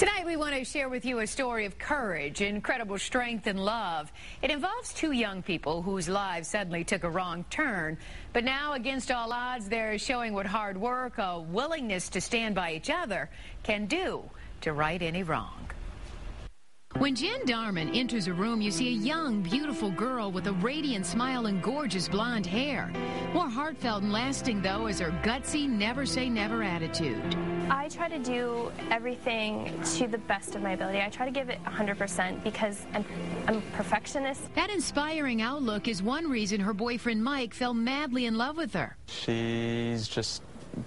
Tonight we want to share with you a story of courage, incredible strength, and love. It involves two young people whose lives suddenly took a wrong turn. But now, against all odds, they're showing what hard work, a willingness to stand by each other, can do to right any wrong. When Jen Darman enters a room, you see a young, beautiful girl with a radiant smile and gorgeous blonde hair. More heartfelt and lasting, though, is her gutsy, never-say-never attitude. I try to do everything to the best of my ability. I try to give it 100% because I'm a perfectionist. That inspiring outlook is one reason her boyfriend Mike fell madly in love with her. She's just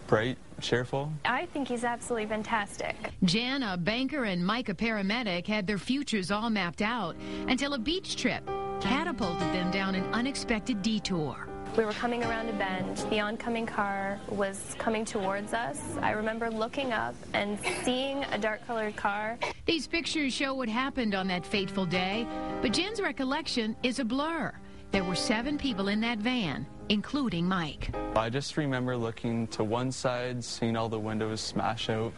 bright, cheerful. I think he's absolutely fantastic. Jen, a banker, and Mike, a paramedic, had their futures all mapped out until a beach trip catapulted them down an unexpected detour. We were coming around a bend. The oncoming car was coming towards us. I remember looking up and seeing a dark-colored car. These pictures show what happened on that fateful day, but Jen's recollection is a blur. There were 7 people in that van, including Mike. I just remember looking to one side, seeing all the windows smash out,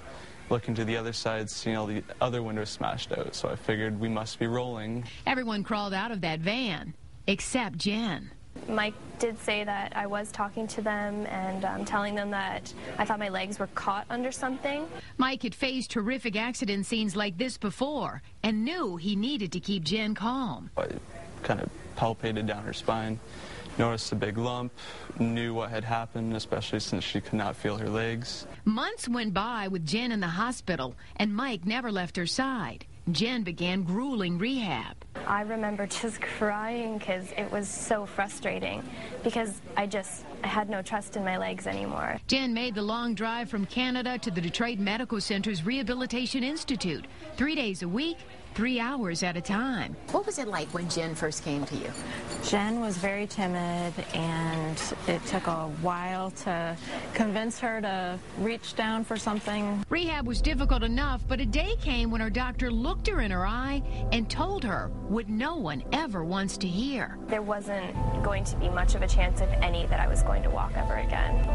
looking to the other side, seeing all the other windows smashed out, so I figured we must be rolling. Everyone crawled out of that van, except Jen. Mike did say that I was talking to them and telling them that I thought my legs were caught under something. Mike had faced horrific accident scenes like this before and knew he needed to keep Jen calm. I kind of palpated down her spine, noticed a big lump, knew what had happened, especially since she could not feel her legs. Months went by with Jen in the hospital, and Mike never left her side. Jen began grueling rehab. I remember just crying because it was so frustrating because I had no trust in my legs anymore. Jen made the long drive from Canada to the Detroit Medical Center's Rehabilitation Institute, 3 days a week, 3 hours at a time. What was it like when Jen first came to you? Jen was very timid, and it took a while to convince her to reach down for something. Rehab was difficult enough, but a day came when her doctor looked her in her eye and told her what no one ever wants to hear. There wasn't going to be much of a chance, if any, that I was going to walk ever again.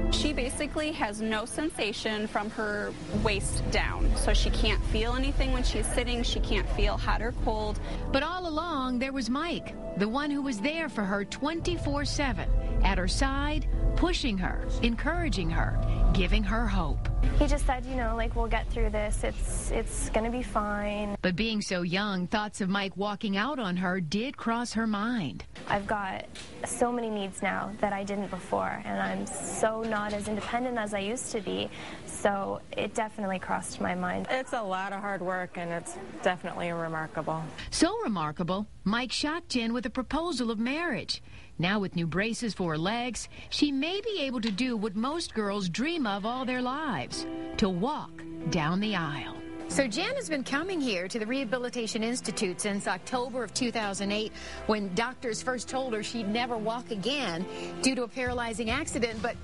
She basically has no sensation from her waist down, so she can't feel anything when she's sitting. She can't feel hot or cold. But all along, there was Mike, the one who was there for her 24/7, at her side, pushing her, encouraging her, giving her hope. He just said, you know, like, we'll get through this. It's going to be fine. But being so young, thoughts of Mike walking out on her did cross her mind. I've got so many needs now that I didn't before, and I'm so not as independent as I used to be, so it definitely crossed my mind. It's a lot of hard work, and it's definitely remarkable. So remarkable, Mike shocked Jen with a proposal of marriage. Now with new braces for her legs, she may be able to do what most girls dream of all their lives, to walk down the aisle. So Jen has been coming here to the Rehabilitation Institute since October of 2008, when doctors first told her she'd never walk again due to a paralyzing accident. But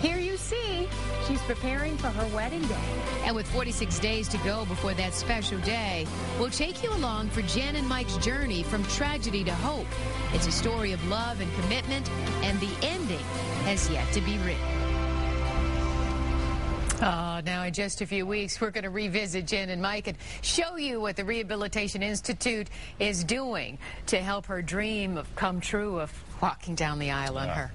here you see, she's preparing for her wedding day. And with 46 days to go before that special day, we'll take you along for Jen and Mike's journey from tragedy to hope. It's a story of love and commitment, and the ending has yet to be written. Now in just a few weeks, we're going to revisit Jen and Mike and show you what the Rehabilitation Institute is doing to help her dream come true of walking down the aisle on her